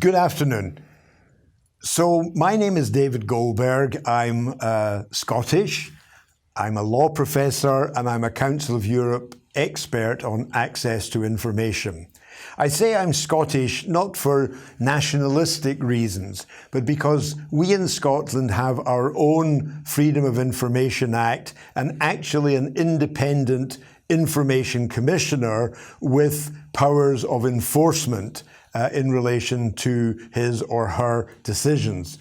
Good afternoon. So my name is David Goldberg. I'm Scottish. I'm a law professor and I'm a Council of Europe expert on access to information. I say I'm Scottish not for nationalistic reasons, but because we in Scotland have our own Freedom of Information Act and actually an independent information commissioner with powers of enforcement in relation to his or her decisions.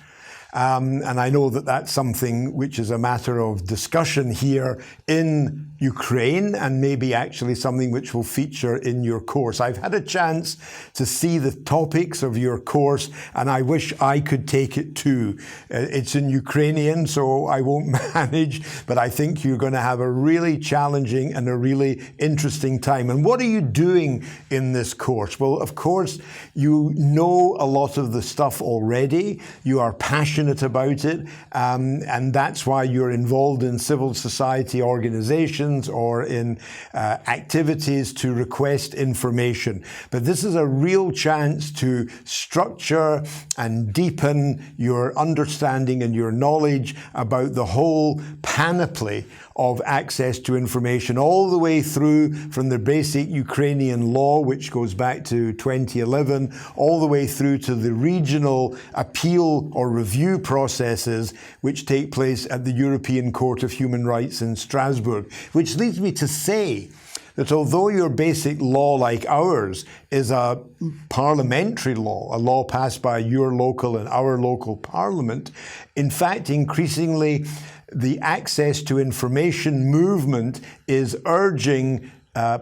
And I know that that's something which is a matter of discussion here in Ukraine and maybe actually something which will feature in your course. I've had a chance to see the topics of your course and I wish I could take it too. It's in Ukrainian, so I won't manage, but I think you're going to have a really challenging and a really interesting time. And what are you doing in this course? Well, of course, you know a lot of the stuff already. You are passionate about it, and that's why you're involved in civil society organizations or in activities to request information. But this is a real chance to structure and deepen your understanding and your knowledge about the whole panoply of access to information, all the way through from the basic Ukrainian law, which goes back to 2011, all the way through to the regional appeal or review processes which take place at the European Court of Human Rights in Strasbourg. Which leads me to say that although your basic law, like ours, is a parliamentary law, a law passed by your local and our local parliament, in fact, increasingly, the access to information movement is urging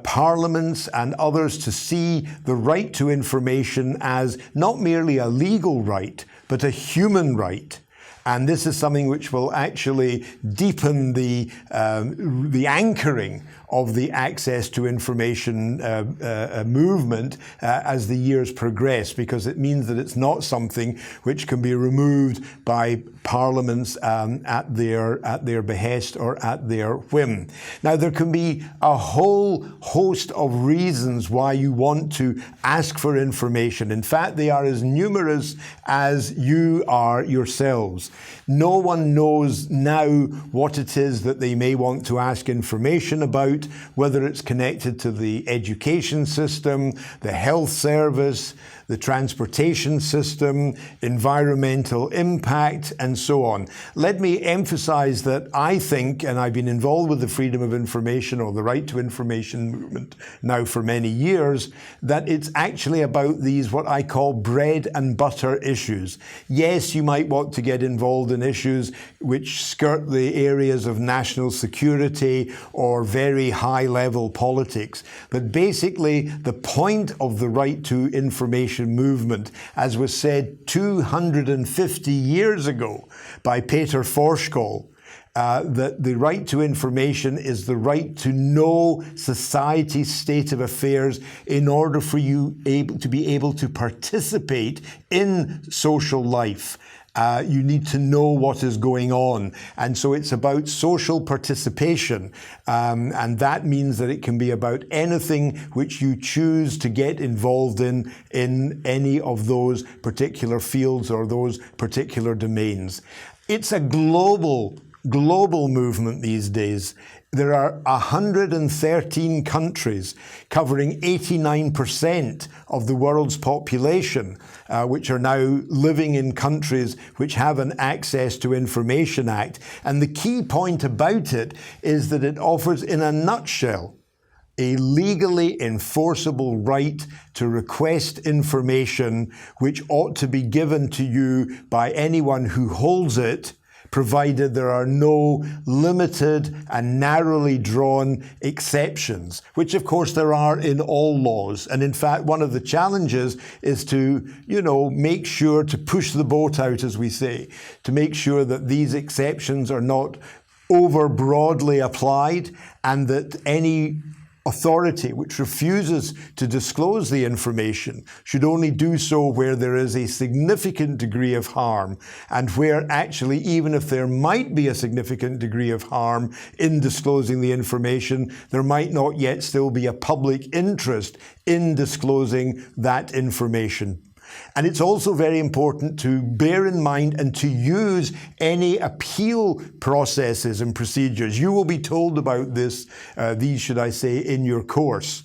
parliaments and others to see the right to information as not merely a legal right, but a human right. And this is something which will actually deepen the anchoring of the access to information movement as the years progress, because it means that it's not something which can be removed by parliaments at their behest or at their whim. Now, there can be a whole host of reasons why you want to ask for information. In fact, they are as numerous as you are yourselves. No one knows now what it is that they may want to ask information about, whether it's connected to the education system, the health service, the transportation system, environmental impact, and so on. Let me emphasize that I think, and I've been involved with the freedom of information or the right to information movement now for many years, that it's actually about these what I call bread and butter issues. Yes, you might want to get involved in issues which skirt the areas of national security or very high-level politics, but basically the point of the right to information movement, as was said 250 years ago by Peter Forsskål, that the right to information is the right to know society's state of affairs in order for you to be able to participate in social life. You need to know what is going on. And so it's about social participation. And that means that it can be about anything which you choose to get involved in any of those particular fields or those particular domains. It's a global movement these days. There are 113 countries covering 89% of the world's population, which are now living in countries which have an Access to Information Act. And the key point about it is that it offers, in a nutshell, a legally enforceable right to request information which ought to be given to you by anyone who holds it, provided there are no limited and narrowly drawn exceptions, which of course there are in all laws. And in fact, one of the challenges is to, make sure to push the boat out, as we say, to make sure that these exceptions are not over broadly applied and that any authority which refuses to disclose the information should only do so where there is a significant degree of harm, and where actually, even if there might be a significant degree of harm in disclosing the information, there might not yet still be a public interest in disclosing that information. And it's also very important to bear in mind and to use any appeal processes and procedures. You will be told about these, should I say, in your course.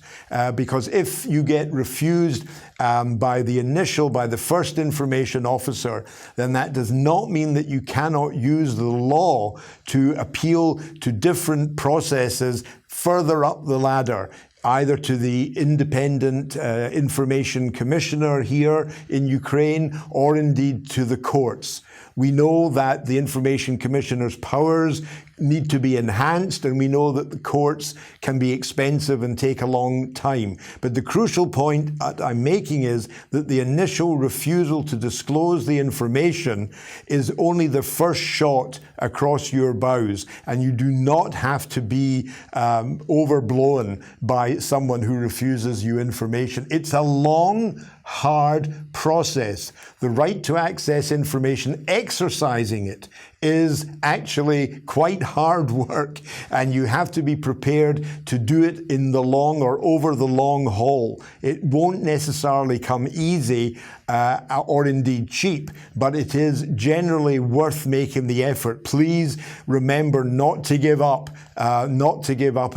Because if you get refused by the first information officer, then that does not mean that you cannot use the law to appeal to different processes further up the ladder, either to the independent information commissioner here in Ukraine or indeed to the courts. We know that the information commissioner's powers need to be enhanced, and we know that the courts can be expensive and take a long time. But the crucial point I'm making is that the initial refusal to disclose the information is only the first shot across your bows, and you do not have to be overblown by someone who refuses you information. It's a long, hard process. The right to access information, exercising it, is actually quite hard work, and you have to be prepared to do it in the long or over the long haul. It won't necessarily come easy or indeed cheap, but it is generally worth making the effort. Please remember not to give up at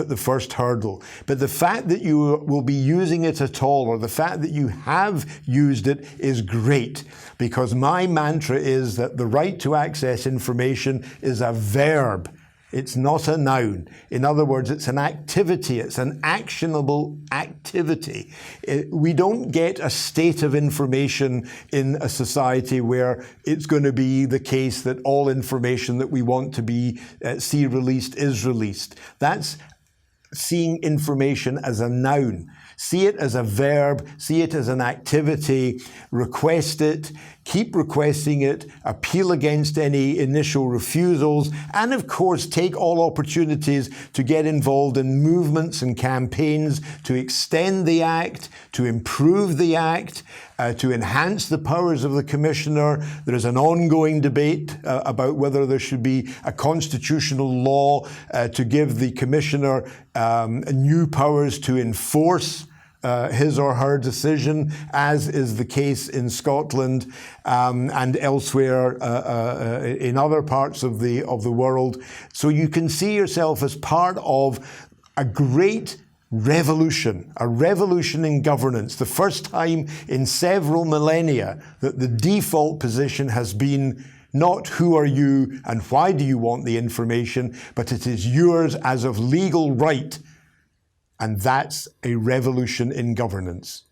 the first hurdle. But the fact that you will be using it at all, or the fact that you have used it, is great, because my mantra is that the right to access information is a verb. It's not a noun. In other words, it's an activity. It's an actionable activity. We don't get a state of information in a society where it's going to be the case that all information that we want to see released is released. That's seeing information as a noun. See it as a verb, see it as an activity, request it, keep requesting it, appeal against any initial refusals, and of course take all opportunities to get involved in movements and campaigns to extend the Act, to improve the Act, to enhance the powers of the Commissioner. There is an ongoing debate about whether there should be a constitutional law to give the Commissioner new powers to enforce his or her decision, as is the case in Scotland and elsewhere in other parts of the world. So you can see yourself as part of a great revolution, a revolution in governance, the first time in several millennia that the default position has been not who are you and why do you want the information, but it is yours as of legal right. And that's a revolution in governance.